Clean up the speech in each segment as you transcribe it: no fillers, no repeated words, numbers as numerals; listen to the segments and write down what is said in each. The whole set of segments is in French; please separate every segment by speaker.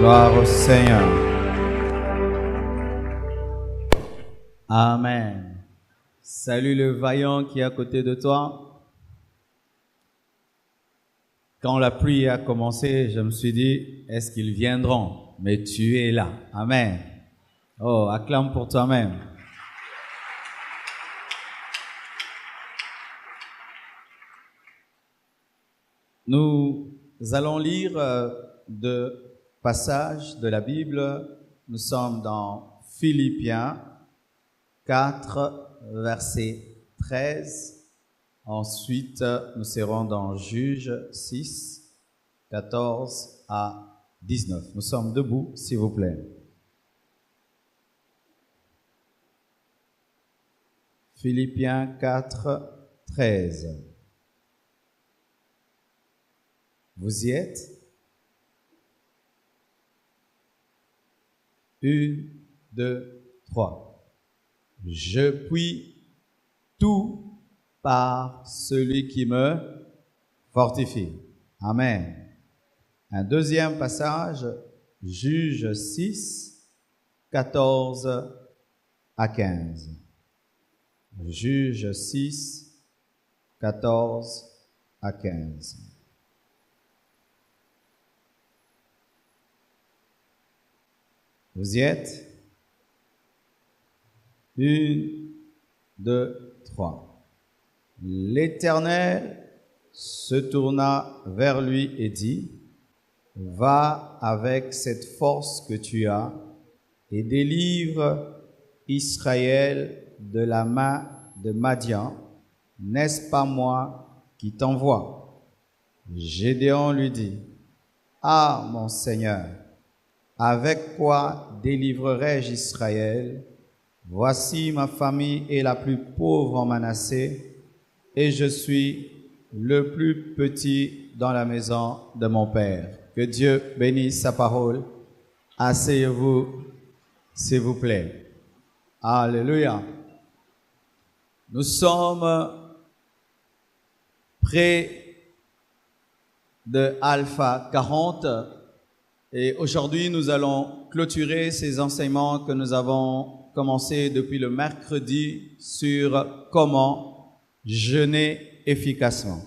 Speaker 1: Gloire au Seigneur. Amen. Salut le vaillant qui est à côté de toi. Quand la pluie a commencé, je me suis dit, est-ce qu'ils viendront? Mais tu es là. Amen. Oh, acclame pour toi-même. Nous allons lire deux passages de la Bible. Nous sommes dans Philippiens 4, verset 13. Ensuite, nous serons dans Juges 6, 14 à 19. Nous sommes debout, s'il vous plaît. Philippiens 4, 13. Vous y êtes? 1, 2, 3. Je puis tout par celui qui me fortifie. Amen. Un deuxième passage, Juges 6, 14 à 15. Juges 6, 14 à 15. Vous y êtes? 1, 2, 3. L'Éternel se tourna vers lui et dit, « Va avec cette force que tu as et délivre Israël de la main de Madian. N'est-ce pas moi qui t'envoie? » Gédéon lui dit, « Ah, mon Seigneur, avec quoi délivrerai-je Israël? Voici ma famille est la plus pauvre en Manassé, et je suis le plus petit dans la maison de mon Père. » Que Dieu bénisse sa parole. Asseyez-vous, s'il vous plaît. Alléluia. Nous sommes près de Alpha 40. Et aujourd'hui, nous allons clôturer ces enseignements que nous avons commencé depuis le mercredi sur comment jeûner efficacement.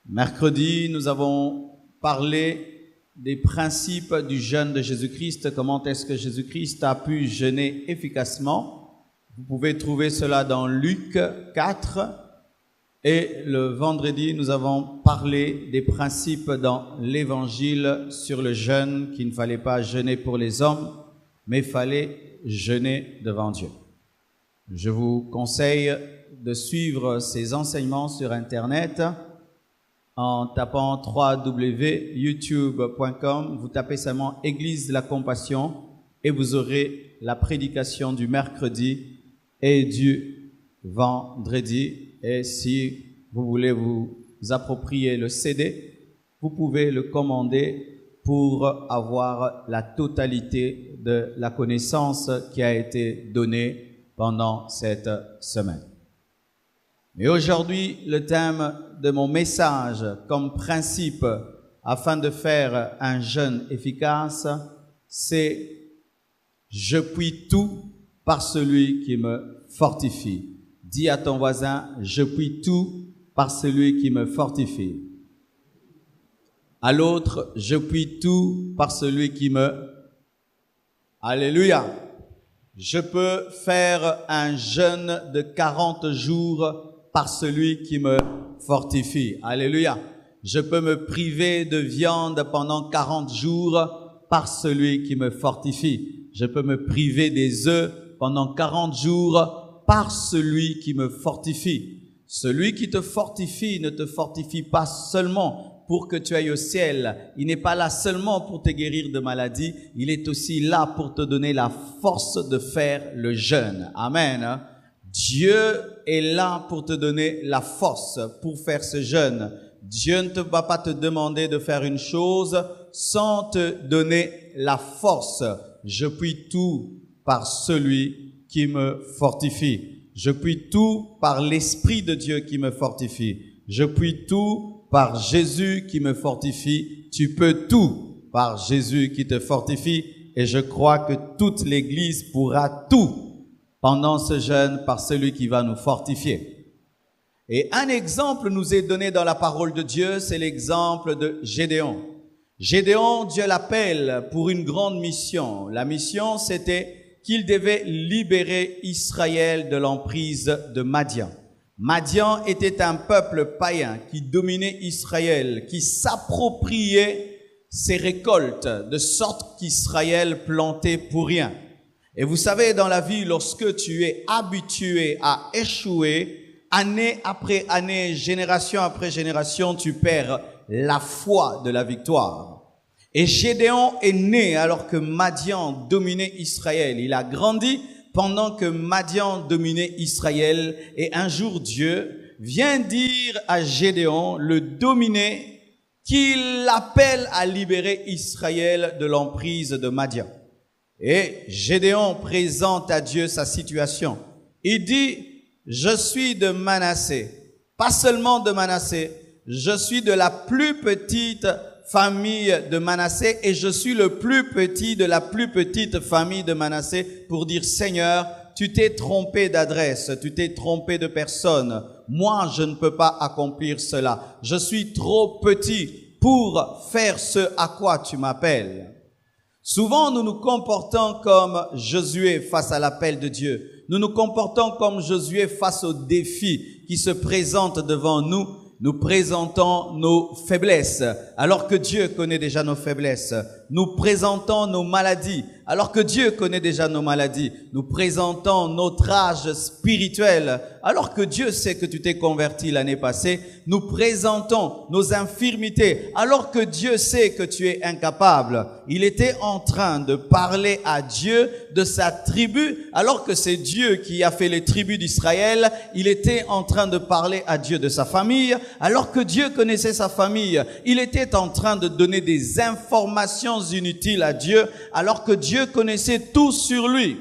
Speaker 1: Mercredi, nous avons parlé des principes du jeûne de Jésus-Christ, comment est-ce que Jésus-Christ a pu jeûner efficacement. Vous pouvez trouver cela dans Luc 4. Et le vendredi, nous avons parlé des principes dans l'Évangile sur le jeûne, qu'il ne fallait pas jeûner pour les hommes, mais il fallait jeûner devant Dieu. Je vous conseille de suivre ces enseignements sur Internet en tapant www.youtube.com. Vous tapez seulement « Église de la Compassion » et vous aurez la prédication du mercredi et du vendredi. Et si vous voulez vous approprier le CD, vous pouvez le commander pour avoir la totalité de la connaissance qui a été donnée pendant cette semaine. Et aujourd'hui, le thème de mon message comme principe afin de faire un jeûne efficace, c'est « Je puis tout par celui qui me fortifie ». Dis à ton voisin, je puis tout par celui qui me fortifie. À l'autre, je puis tout par celui qui me... Alléluia! Je peux faire un jeûne de 40 jours par celui qui me fortifie. Alléluia! Je peux me priver de viande pendant 40 jours par celui qui me fortifie. Je peux me priver des œufs pendant 40 jours par celui qui me fortifie. Celui qui te fortifie ne te fortifie pas seulement pour que tu ailles au ciel. Il n'est pas là seulement pour te guérir de maladies. Il est aussi là pour te donner la force de faire le jeûne. Amen. Dieu est là pour te donner la force pour faire ce jeûne. Dieu ne va pas te demander de faire une chose sans te donner la force. Je puis tout par celui qui me fortifie. Je puis tout par l'Esprit de Dieu qui me fortifie. Je puis tout par Jésus qui me fortifie. Tu peux tout par Jésus qui te fortifie. Et je crois que toute l'Église pourra tout pendant ce jeûne par celui qui va nous fortifier. Et un exemple nous est donné dans la parole de Dieu, c'est l'exemple de Gédéon. Gédéon, Dieu l'appelle pour une grande mission. La mission, c'était qu'il devait libérer Israël de l'emprise de Madian. Madian était un peuple païen qui dominait Israël, qui s'appropriait ses récoltes, de sorte qu'Israël plantait pour rien. Et vous savez, dans la vie, lorsque tu es habitué à échouer, année après année, génération après génération, tu perds la foi de la victoire. Et Gédéon est né alors que Madian dominait Israël. Il a grandi pendant que Madian dominait Israël. Et un jour, Dieu vient dire à Gédéon, le dominé, qu'il l'appelle à libérer Israël de l'emprise de Madian. Et Gédéon présente à Dieu sa situation. Il dit, je suis de Manassé. Pas seulement de Manassé, je suis de la plus petite famille de Manassé et je suis le plus petit de la plus petite famille de Manassé pour dire, Seigneur, tu t'es trompé d'adresse, tu t'es trompé de personne. Moi, je ne peux pas accomplir cela. Je suis trop petit pour faire ce à quoi tu m'appelles. Souvent, nous nous comportons comme Josué face à l'appel de Dieu. Nous nous comportons comme Josué face aux défis qui se présentent devant nous. Nous présentons nos faiblesses, alors que Dieu connaît déjà nos faiblesses. Nous présentons nos maladies, alors que Dieu connaît déjà nos maladies. Nous présentons notre âge spirituel, alors que Dieu sait que tu t'es converti l'année passée. Nous présentons nos infirmités, alors que Dieu sait que tu es incapable. Il était en train de parler à Dieu de sa tribu, alors que c'est Dieu qui a fait les tribus d'Israël. Il était en train de parler à Dieu de sa famille, alors que Dieu connaissait sa famille. Il était en train de donner des informations inutiles à Dieu, alors que Dieu connaissait tout sur lui.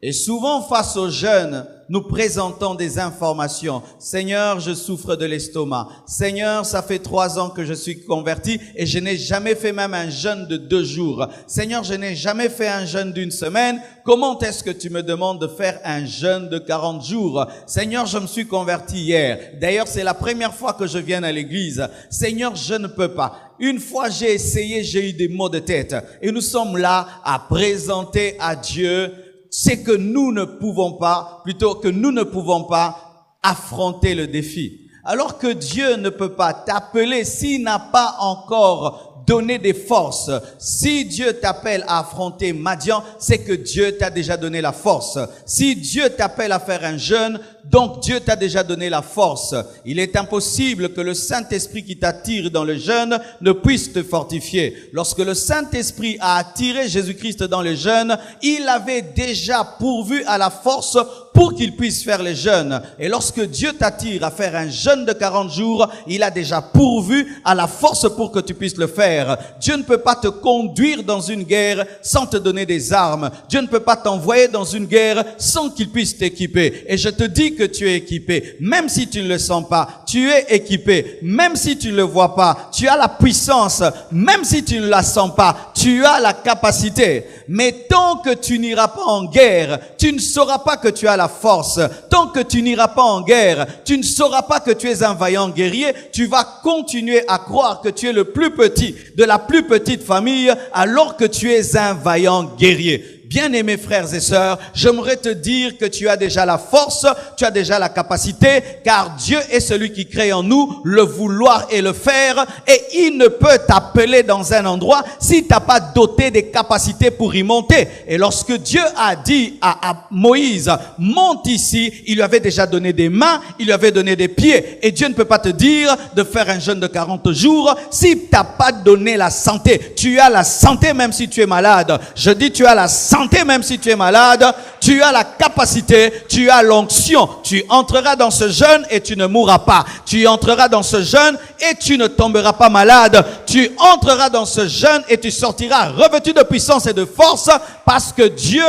Speaker 1: Et souvent, face aux jeunes, nous présentons des informations. Seigneur, je souffre de l'estomac. Seigneur, ça fait 3 ans que je suis converti et je n'ai jamais fait même un jeûne de 2 jours. Seigneur, je n'ai jamais fait un jeûne d'1 semaine. Comment est-ce que tu me demandes de faire un jeûne de 40 jours? Seigneur, je me suis converti hier. D'ailleurs, c'est la première fois que je viens à l'église. Seigneur, je ne peux pas. Une fois j'ai essayé, j'ai eu des maux de tête. Et nous sommes là à présenter à Dieu c'est que nous ne pouvons pas, plutôt que nous ne pouvons pas affronter le défi. Alors que Dieu ne peut pas t'appeler s'il n'a pas encore donné des forces. Si Dieu t'appelle à affronter Madian, c'est que Dieu t'a déjà donné la force. Si Dieu t'appelle à faire un jeûne, donc Dieu t'a déjà donné la force. Il est impossible que le Saint-Esprit qui t'attire dans le jeûne ne puisse te fortifier. Lorsque le Saint-Esprit a attiré Jésus-Christ dans le jeûne, il avait déjà pourvu à la force pour qu'il puisse faire le jeûne. Et lorsque Dieu t'attire à faire un jeûne de 40 jours, il a déjà pourvu à la force pour que tu puisses le faire. Dieu ne peut pas te conduire dans une guerre sans te donner des armes. Dieu ne peut pas t'envoyer dans une guerre sans qu'il puisse t'équiper. Et je te dis que tu es équipé. Même si tu ne le sens pas, tu es équipé. Même si tu ne le vois pas, tu as la puissance. Même si tu ne la sens pas, tu as la capacité. Mais tant que tu n'iras pas en guerre, tu ne sauras pas que tu as la force. Tant que tu n'iras pas en guerre, tu ne sauras pas que tu es un vaillant guerrier. Tu vas continuer à croire que tu es le plus petit de la plus petite famille alors que tu es un vaillant guerrier. Bien-aimés frères et sœurs, j'aimerais te dire que tu as déjà la force, tu as déjà la capacité, car Dieu est celui qui crée en nous le vouloir et le faire, et il ne peut t'appeler dans un endroit si tu n'as pas doté des capacités pour y monter. Et lorsque Dieu a dit à Moïse, monte ici, il lui avait déjà donné des mains, il lui avait donné des pieds, et Dieu ne peut pas te dire de faire un jeûne de 40 jours si tu n'as pas donné la santé. Tu as la santé même si tu es malade. Je dis tu as la santé même si tu es malade, tu as la capacité, tu as l'onction. Tu entreras dans ce jeûne et tu ne mourras pas. Tu entreras dans ce jeûne et tu ne tomberas pas malade. Tu entreras dans ce jeûne et tu sortiras revêtu de puissance et de force parce que Dieu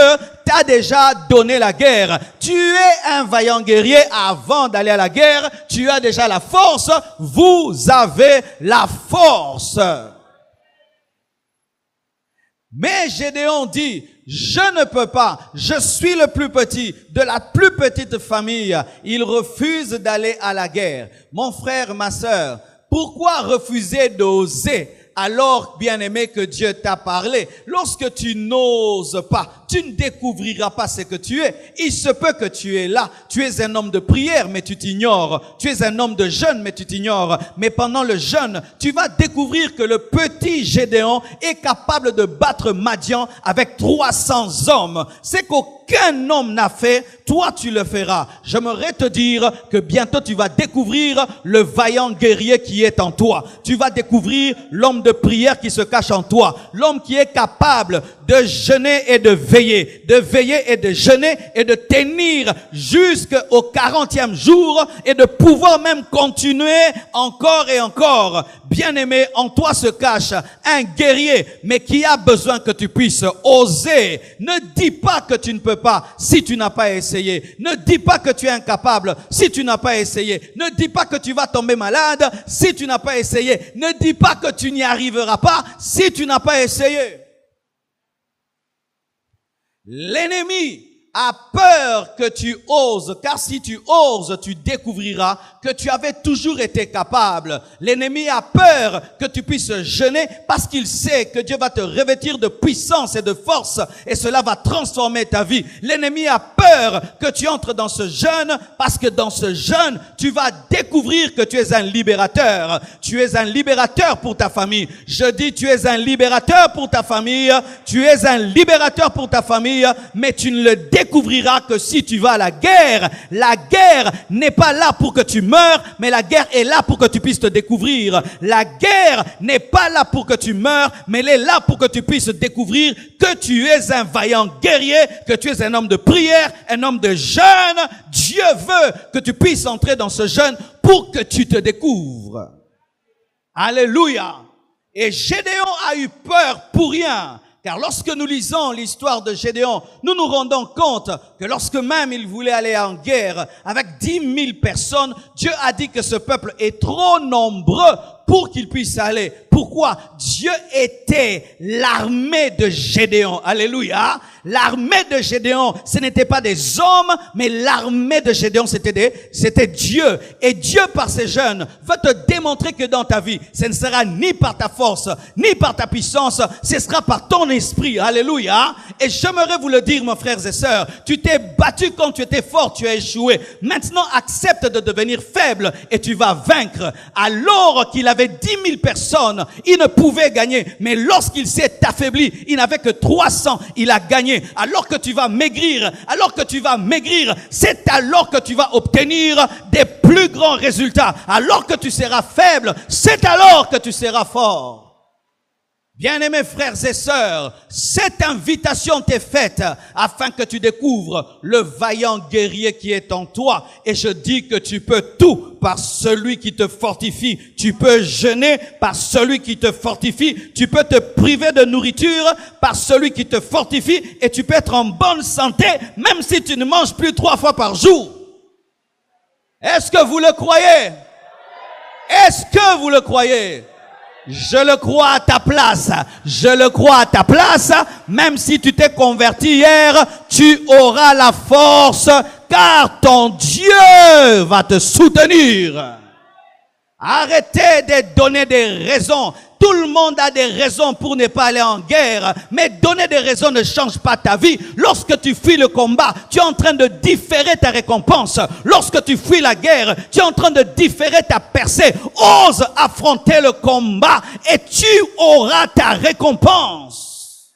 Speaker 1: t'a déjà donné la guerre. Tu es un vaillant guerrier avant d'aller à la guerre. Tu as déjà la force. Vous avez la force. Mais Gédéon dit, je ne peux pas, je suis le plus petit de la plus petite famille. Il refuse d'aller à la guerre. Mon frère, ma sœur, pourquoi refuser d'oser alors, bien-aimé, que Dieu t'a parlé? Lorsque tu n'oses pas, tu ne découvriras pas ce que tu es. Il se peut que tu es là. Tu es un homme de prière, mais tu t'ignores. Tu es un homme de jeûne, mais tu t'ignores. Mais pendant le jeûne, tu vas découvrir que le petit Gédéon est capable de battre Madian avec 300 hommes. C'est qu'aucun homme n'a fait, toi tu le feras. J'aimerais te dire que bientôt tu vas découvrir le vaillant guerrier qui est en toi. Tu vas découvrir l'homme de prière qui se cache en toi. L'homme qui est capable de jeûner et de veiller et de jeûner et de tenir jusqu'au 40e jour et de pouvoir même continuer encore et encore. Bien-aimé, en toi se cache un guerrier, mais qui a besoin que tu puisses oser. Ne dis pas que tu ne peux pas si tu n'as pas essayé. Ne dis pas que tu es incapable si tu n'as pas essayé. Ne dis pas que tu vas tomber malade si tu n'as pas essayé. Ne dis pas que tu n'y arriveras pas si tu n'as pas essayé. L'ennemi a peur que tu oses, car si tu oses, tu découvriras que tu avais toujours été capable. L'ennemi a peur que tu puisses jeûner parce qu'il sait que Dieu va te revêtir de puissance et de force et cela va transformer ta vie. L'ennemi a peur que tu entres dans ce jeûne parce que dans ce jeûne, tu vas découvrir que tu es un libérateur. Tu es un libérateur pour ta famille. Je dis tu es un libérateur pour ta famille. Tu es un libérateur pour ta famille, mais tu ne le découvriras que si tu vas à la guerre. La guerre n'est pas là pour que tu meurs, mais la guerre est là pour que tu puisses te découvrir. La guerre n'est pas là pour que tu meurs, mais elle est là pour que tu puisses découvrir que tu es un vaillant guerrier, que tu es un homme de prière, un homme de jeûne. Dieu veut que tu puisses entrer dans ce jeûne pour que tu te découvres. Alléluia. Et Gédéon a eu peur pour rien. Car lorsque nous lisons l'histoire de Gédéon, nous nous rendons compte que lorsque même il voulait aller en guerre avec 10 000 personnes, Dieu a dit que ce peuple est trop nombreux pour qu'il puisse aller. Pourquoi? Dieu était l'armée de Gédéon. Alléluia. L'armée de Gédéon, ce n'était pas des hommes, mais l'armée de Gédéon, c'était Dieu. Et Dieu, par ses jeunes, veut te démontrer que dans ta vie, ce ne sera ni par ta force, ni par ta puissance, ce sera par ton esprit. Alléluia. Et j'aimerais vous le dire, mes frères et sœurs, tu t'es battu quand tu étais fort, tu as échoué. Maintenant, accepte de devenir faible et tu vas vaincre. Alors qu'il avait 10 000 personnes, il ne pouvait gagner. Mais lorsqu'il s'est affaibli, il n'avait que 300, il a gagné. Alors que tu vas maigrir, c'est alors que tu vas obtenir des plus grands résultats. Alors que tu seras faible, c'est alors que tu seras fort. Bien-aimés frères et sœurs, cette invitation t'est faite afin que tu découvres le vaillant guerrier qui est en toi. Et je dis que tu peux tout par celui qui te fortifie. Tu peux jeûner par celui qui te fortifie. Tu peux te priver de nourriture par celui qui te fortifie. Et tu peux être en bonne santé même si tu ne manges plus 3 fois par jour. Est-ce que vous le croyez? Est-ce que vous le croyez? Je le crois à ta place. Je le crois à ta place. Même si tu t'es converti hier, tu auras la force car ton Dieu va te soutenir. Arrêtez de donner des raisons. Tout le monde a des raisons pour ne pas aller en guerre. Mais donner des raisons ne change pas ta vie. Lorsque tu fuis le combat, tu es en train de différer ta récompense. Lorsque tu fuis la guerre, tu es en train de différer ta percée. Ose affronter le combat et tu auras ta récompense.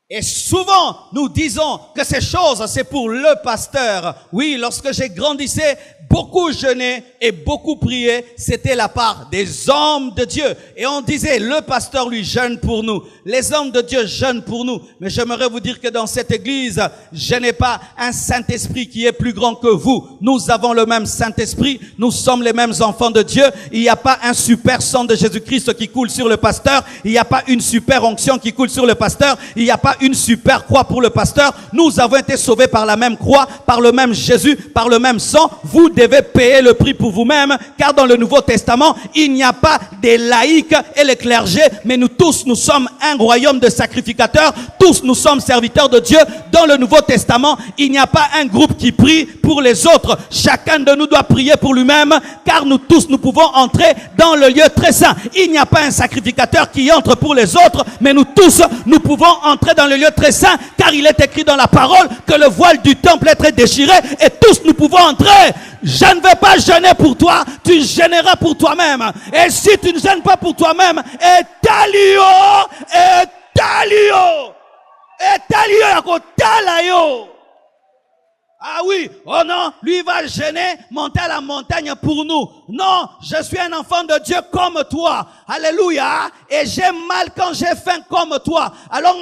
Speaker 1: Et souvent, nous disons que ces choses, c'est pour le pasteur. Oui, lorsque j'ai grandissé, beaucoup jeûné et beaucoup prié, c'était la part des hommes de Dieu. Et on disait, le pasteur lui jeûne pour nous. Les hommes de Dieu jeûnent pour nous. Mais j'aimerais vous dire que dans cette église, je n'ai pas un Saint-Esprit qui est plus grand que vous. Nous avons le même Saint-Esprit. Nous sommes les mêmes enfants de Dieu. Il n'y a pas un super sang de Jésus-Christ qui coule sur le pasteur. Il n'y a pas une super onction qui coule sur le pasteur. Il n'y a pas une super croix pour le pasteur. Nous avons été sauvés par la même croix, par le même Jésus, par le même sang. Vous
Speaker 2: devez payer le prix pour vous-même, car dans le Nouveau Testament, il n'y a pas des laïcs et les clergés, mais nous tous, nous sommes un royaume de sacrificateurs, tous nous sommes serviteurs de Dieu. Dans le Nouveau Testament, il n'y a pas un groupe qui prie pour les autres. Chacun de nous doit prier pour lui-même, car nous tous, nous pouvons entrer dans le lieu très saint. Il n'y a pas un sacrificateur qui entre pour les autres, mais nous tous, nous pouvons entrer dans le lieu très saint, car il est écrit dans la parole que le voile du temple est très déchiré, et tous nous pouvons entrer. Je ne vais pas jeûner pour toi, tu gêneras pour toi-même. Et si tu ne gênes pas pour toi-même, etalio, yakotalayo. Ah oui, oh non, lui va gêner, monter à la montagne pour nous. Non, je suis un enfant de Dieu comme toi. Alléluia. Et j'ai mal quand j'ai faim comme toi. Alors,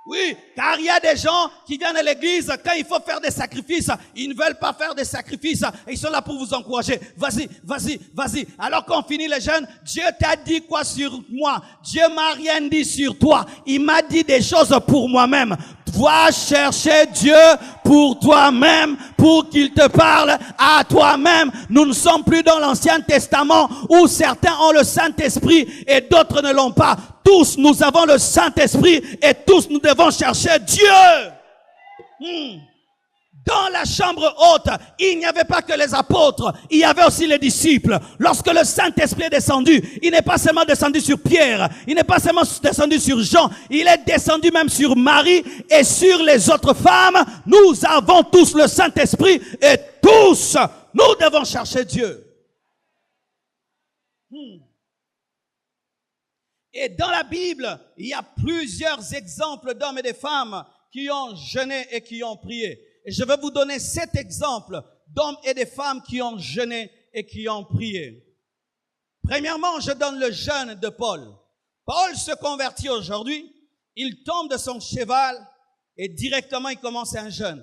Speaker 2: oui, car il y a des gens qui viennent à l'église, quand il faut faire des sacrifices, ils ne veulent pas faire des sacrifices, et ils sont là pour vous encourager. Vas-y, vas-y, vas-y. Alors qu'on finit les jeûnes, Dieu t'a dit quoi sur moi? Dieu m'a rien dit sur toi. Il m'a dit des choses pour moi-même. Va chercher Dieu pour toi-même, pour qu'il te parle à toi-même. Nous ne sommes plus dans l'Ancien Testament où certains ont le Saint-Esprit et d'autres ne l'ont pas. Tous nous avons le Saint-Esprit et tous nous devons chercher Dieu. Dans la chambre haute, il n'y avait pas que les apôtres, il y avait aussi les disciples. Lorsque le Saint-Esprit est descendu, il n'est pas seulement descendu sur Pierre, il n'est pas seulement descendu sur Jean, il est descendu même sur Marie et sur les autres femmes. Nous avons tous le Saint-Esprit et tous, nous devons chercher Dieu. Et dans la Bible, il y a plusieurs exemples d'hommes et de femmes qui ont jeûné et qui ont prié. Et je vais vous donner 7 exemples d'hommes et de femmes qui ont jeûné et qui ont prié. Premièrement, je donne le jeûne de Paul. Paul se convertit aujourd'hui, il tombe de son cheval et directement il commence un jeûne.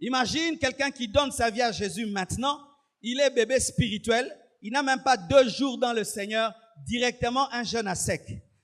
Speaker 2: Imagine quelqu'un qui donne sa vie à Jésus maintenant, il est bébé spirituel, il n'a même pas 2 jours dans le Seigneur, directement un jeûne à sec.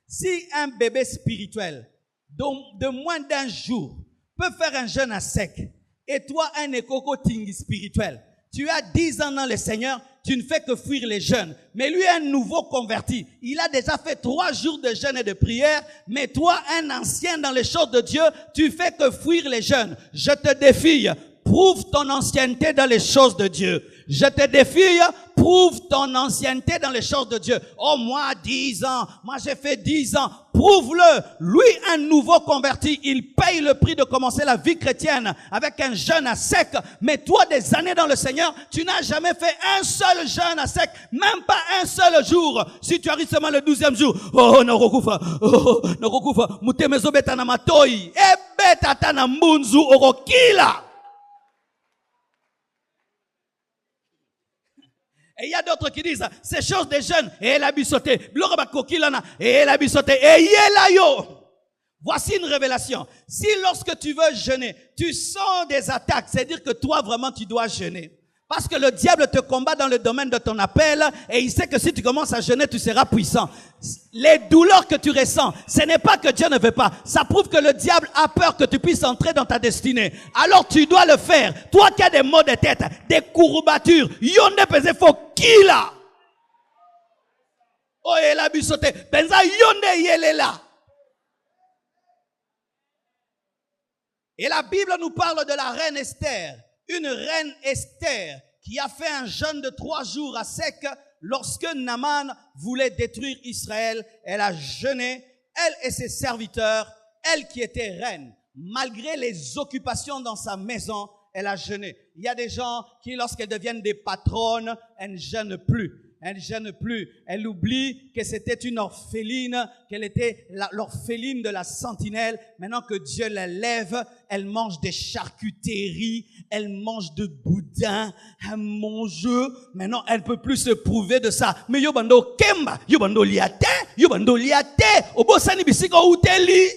Speaker 2: Si un bébé spirituel de moins d'1 jour peut faire un jeûne à sec, et toi, un écoco-ting spirituel, tu as 10 ans dans le Seigneur, tu ne fais que fuir les jeûnes. Mais lui, un nouveau converti, il a déjà fait 3 jours de jeûne et de prière, mais toi, un ancien dans les choses de Dieu, tu fais que fuir les jeûnes. Je te défie, prouve ton ancienneté dans les choses de Dieu. Je te défie, prouve ton ancienneté dans les choses de Dieu. Oh, moi, 10 ans, moi j'ai fait 10 ans. Prouve-le. Lui, un nouveau converti, il paye le prix de commencer la vie chrétienne avec un jeûne à sec. Mais toi, des années dans le Seigneur, tu n'as jamais fait un seul jeûne à sec, même pas un seul jour. Si tu arrives seulement le 12e jour, oh, narokufa, mutemezo betana matoi, ebeta na mbunzu orokila. Et il y a d'autres qui disent, ces choses des jeunes, et elle a bissoté, et elle a bissoté, et yelayo. Voici une révélation. Si lorsque tu veux jeûner, tu sens des attaques, c'est-à-dire que toi vraiment tu dois jeûner. Parce que le diable te combat dans le domaine de ton appel et il sait que si tu commences à jeûner, tu seras puissant. Les douleurs que tu ressens, ce n'est pas que Dieu ne veut pas. Ça prouve que le diable a peur que tu puisses entrer dans ta destinée. Alors tu dois le faire. Toi qui as des maux de tête, des courbatures, yonde pesé fo kila. Oh, elle a bissoté. Benza yonde yelela. Et la Bible nous parle de la reine Esther. Une reine Esther qui a fait un jeûne de 3 jours à sec lorsque Naaman voulait détruire Israël. Elle a jeûné, elle et ses serviteurs, elle qui était reine. Malgré les occupations dans sa maison, elle a jeûné. Il y a des gens qui, lorsqu'elles deviennent des patronnes, elles ne jeûnent plus. Elle ne gêne plus. Elle oublie que c'était une orpheline, qu'elle était l'orpheline de la sentinelle. Maintenant que Dieu la lève, elle mange des charcuteries, elle mange de boudin, elle mange. Maintenant, elle ne peut plus se prouver de ça. Mais yobando kemba, yobando liate, obosani bisiko uteli.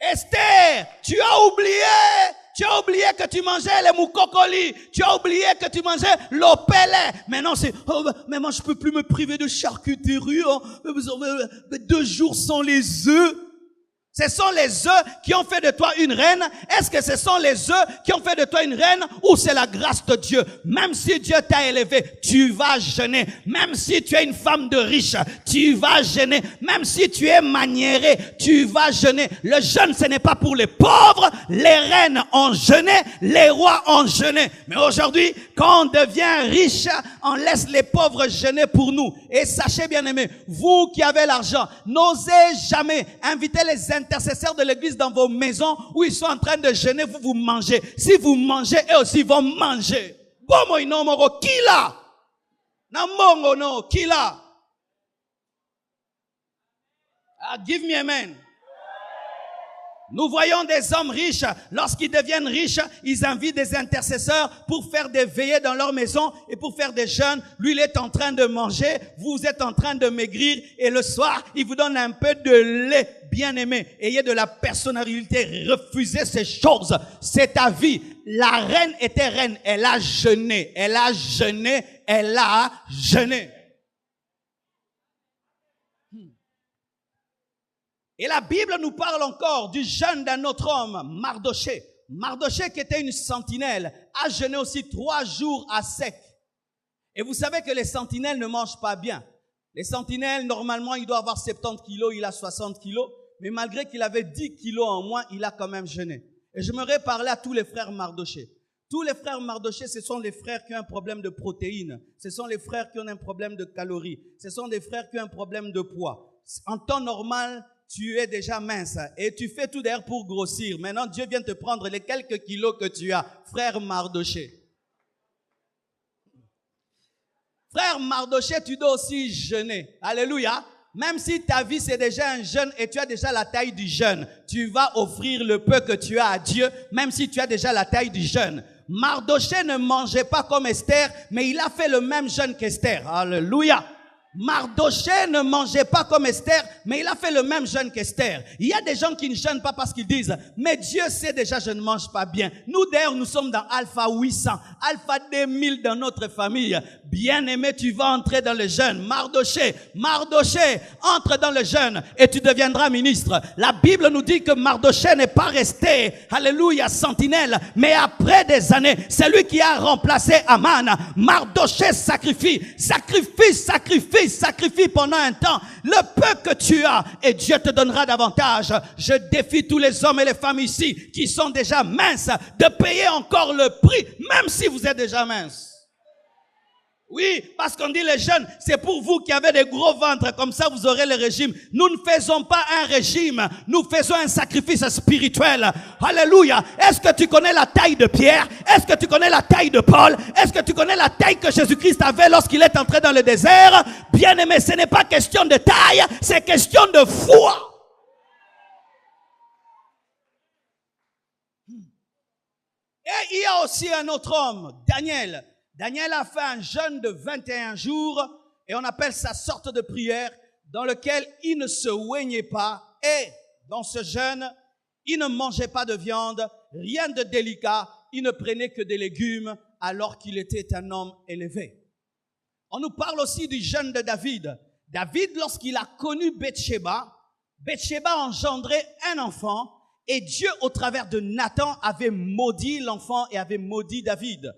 Speaker 2: Esther, tu as oublié que tu mangeais les moukokoli. Tu as oublié que tu mangeais l'opélé. Maintenant, c'est, oh, mais moi, je peux plus me priver de charcuterie. Hein. 2 jours sans les œufs. Ce sont les œufs qui ont fait de toi une reine. Est-ce que ce sont les œufs qui ont fait de toi une reine ou c'est la grâce de Dieu? Même si Dieu t'a élevé, tu vas jeûner. Même si tu es une femme de riche, tu vas jeûner. Même si tu es maniéré, tu vas jeûner. Le jeûne, ce n'est pas pour les pauvres. Les reines ont jeûné, les rois ont jeûné. Mais aujourd'hui, quand on devient riche, on laisse les pauvres jeûner pour nous. Et sachez, bien aimés, vous qui avez l'argent, n'osez jamais inviter les intercesseurs de l'église dans vos maisons où ils sont en train de jeûner, vous mangez. Si vous mangez, eux aussi vont manger. Bomo inomoro kila. Namongo no kila. Give me amen. Nous voyons des hommes riches, lorsqu'ils deviennent riches, ils invitent des intercesseurs pour faire des veillées dans leur maison et pour faire des jeûnes. Lui, il est en train de manger, vous êtes en train de maigrir et le soir, il vous donne un peu de lait. Bien-aimé, ayez de la personnalité, refusez ces choses. C'est ta vie. La reine était reine, elle a jeûné, elle a jeûné, elle a jeûné. Et la Bible nous parle encore du jeûne d'un autre homme, Mardoché. Mardoché, qui était une sentinelle, a jeûné aussi 3 jours à sec. Et vous savez que les sentinelles ne mangent pas bien. Les sentinelles, normalement, il doit avoir 70 kilos, il a 60 kilos. Mais malgré qu'il avait 10 kilos en moins, il a quand même jeûné. Et j'aimerais parler à tous les frères Mardoché. Tous les frères Mardoché, ce sont les frères qui ont un problème de protéines. Ce sont les frères qui ont un problème de calories. Ce sont des frères qui ont un problème de poids. En temps normal, tu es déjà mince et tu fais tout d'ailleurs pour grossir. Maintenant, Dieu vient te prendre les quelques kilos que tu as. Frère Mardoché. Frère Mardoché, tu dois aussi jeûner. Alléluia. Même si ta vie c'est déjà un jeûne et tu as déjà la taille du jeûne, tu vas offrir le peu que tu as à Dieu, même si tu as déjà la taille du jeûne. Mardoché ne mangeait pas comme Esther, mais il a fait le même jeûne qu'Esther. Alléluia. Mardoché ne mangeait pas comme Esther, mais il a fait le même jeûne qu'Esther. Il y a des gens qui ne jeûnent pas parce qu'ils disent, mais Dieu sait déjà, je ne mange pas bien. Nous d'ailleurs, nous sommes dans Alpha 800, Alpha 2000 dans notre famille. Bien-aimé, tu vas entrer dans le jeûne. Mardoché, entre dans le jeûne et tu deviendras ministre. La Bible nous dit que Mardoché n'est pas resté, alléluia, sentinelle, mais après des années, c'est lui qui a remplacé Aman. Mardoché sacrifie pendant un temps le peu que tu as et Dieu te donnera davantage. Je défie tous les hommes et les femmes ici qui sont déjà minces de payer encore le prix, même si vous êtes déjà minces. Oui, parce qu'on dit les jeunes, c'est pour vous qui avez des gros ventres, comme ça vous aurez le régime. Nous ne faisons pas un régime, nous faisons un sacrifice spirituel. Alléluia. Est-ce que tu connais la taille de Pierre? Est-ce que tu connais la taille de Paul? Est-ce que tu connais la taille que Jésus-Christ avait lorsqu'il est entré dans le désert? Bien-aimé, ce n'est pas question de taille, c'est question de foi. Et il y a aussi un autre homme, Daniel. Daniel a fait un jeûne de 21 jours et on appelle ça sorte de prière dans lequel il ne se oignait pas et dans ce jeûne, il ne mangeait pas de viande, rien de délicat, il ne prenait que des légumes alors qu'il était un homme élevé. On nous parle aussi du jeûne de David. David, lorsqu'il a connu Bathsheba a engendré un enfant et Dieu, au travers de Nathan, avait maudit l'enfant et avait maudit David,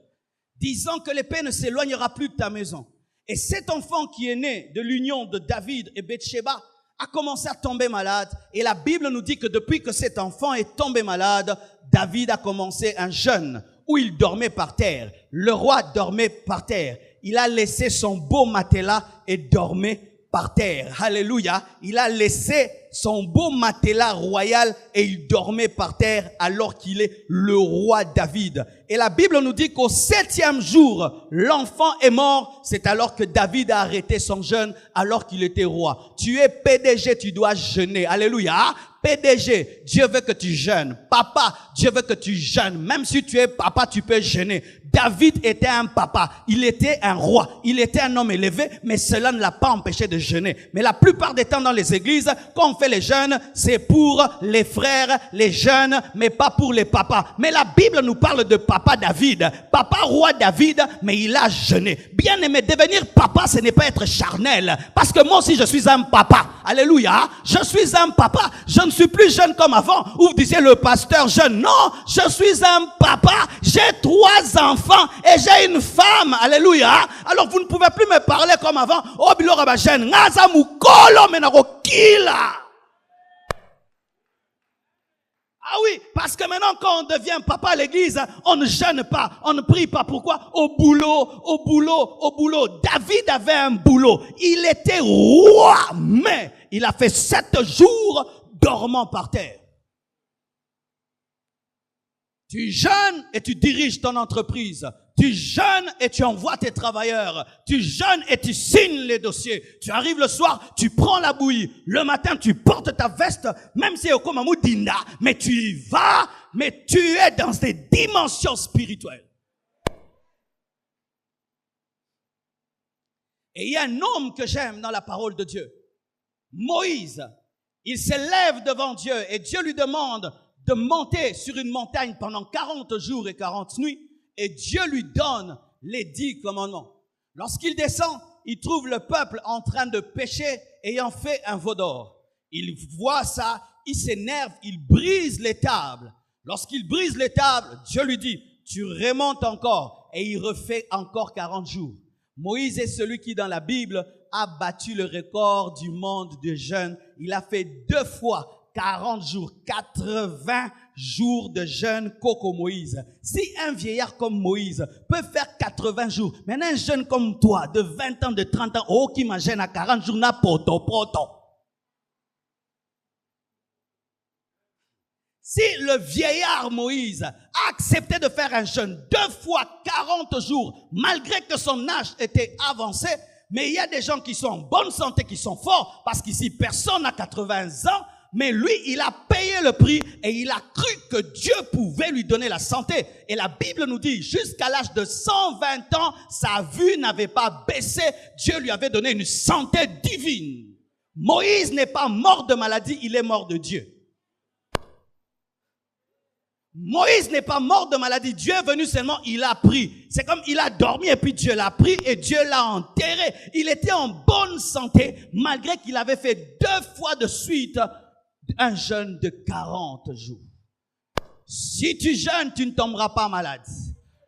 Speaker 2: disant que l'épée ne s'éloignera plus de ta maison. Et cet enfant qui est né de l'union de David et Bathsheba a commencé à tomber malade. Et la Bible nous dit que depuis que cet enfant est tombé malade, David a commencé un jeûne où il dormait par terre. Le roi dormait par terre. Il a laissé son beau matelas et dormait par terre. Alléluia. Il a laissé son beau matelas royal et il dormait par terre alors qu'il est le roi David. Et la Bible nous dit qu'au 7e jour, l'enfant est mort. C'est alors que David a arrêté son jeûne alors qu'il était roi. Tu es PDG, tu dois jeûner. Alléluia. PDG, Dieu veut que tu jeûnes. Papa, Dieu veut que tu jeûnes. Même si tu es papa, tu peux jeûner. David était un papa, il était un roi, il était un homme élevé, mais cela ne l'a pas empêché de jeûner. Mais la plupart des temps dans les églises, quand on fait les jeûnes, c'est pour les frères, les jeunes, mais pas pour les papas. Mais la Bible nous parle de papa David, papa roi David, mais il a jeûné. Bien aimé, devenir papa, ce n'est pas être charnel, parce que moi aussi je suis un papa. Alléluia, je suis un papa, je ne ne suis plus jeune comme avant, où vous disiez le pasteur jeune. Non, je suis un papa, j'ai 3 enfants et j'ai une femme. Alléluia. Alors vous ne pouvez plus me parler comme avant. Oh, bilora ba jeune, ngaza mukolo menako kila. Ah oui, parce que maintenant quand on devient papa à l'église, on ne jeûne pas, on ne prie pas. Pourquoi? Au boulot. David avait un boulot. Il était roi, mais il a fait 7 jours dormant par terre. Tu jeûnes et tu diriges ton entreprise. Tu jeûnes et tu envoies tes travailleurs. Tu jeûnes et tu signes les dossiers. Tu arrives le soir, tu prends la bouillie. Le matin, tu portes ta veste, même si c'est au Komamou Dinda, mais tu y vas, mais tu es dans des dimensions spirituelles. Et il y a un homme que j'aime dans la parole de Dieu. Moïse. Il s'élève devant Dieu et Dieu lui demande de monter sur une montagne pendant 40 jours et 40 nuits. Et Dieu lui donne les 10 commandements. Lorsqu'il descend, il trouve le peuple en train de pécher, ayant fait un veau d'or. Il voit ça, il s'énerve, il brise les tables. Lorsqu'il brise les tables, Dieu lui dit, tu remontes encore. Et il refait encore 40 jours. Moïse est celui qui, dans la Bible, a battu le record du monde de jeûne. Il a fait 2 fois 40 jours, 80 jours de jeûne Coco Moïse. Si un vieillard comme Moïse peut faire 80 jours, maintenant un jeune comme toi, de 20 ans, de 30 ans, oh, qui m'agène à 40 jours, n'a poto. Si le vieillard Moïse a accepté de faire un jeûne 2 fois 40 jours, malgré que son âge était avancé, mais il y a des gens qui sont en bonne santé, qui sont forts, parce qu'ici personne n'a 80 ans, mais lui, il a payé le prix et il a cru que Dieu pouvait lui donner la santé. Et la Bible nous dit, jusqu'à l'âge de 120 ans, sa vue n'avait pas baissé. Dieu lui avait donné une santé divine. Moïse n'est pas mort de maladie, il est mort de Dieu. Moïse n'est pas mort de maladie. Dieu est venu seulement, il a pris. C'est comme il a dormi et puis Dieu l'a pris et Dieu l'a enterré. Il était en bonne santé malgré qu'il avait fait 2 fois de suite un jeûne de 40 jours. Si tu jeûnes, tu ne tomberas pas malade.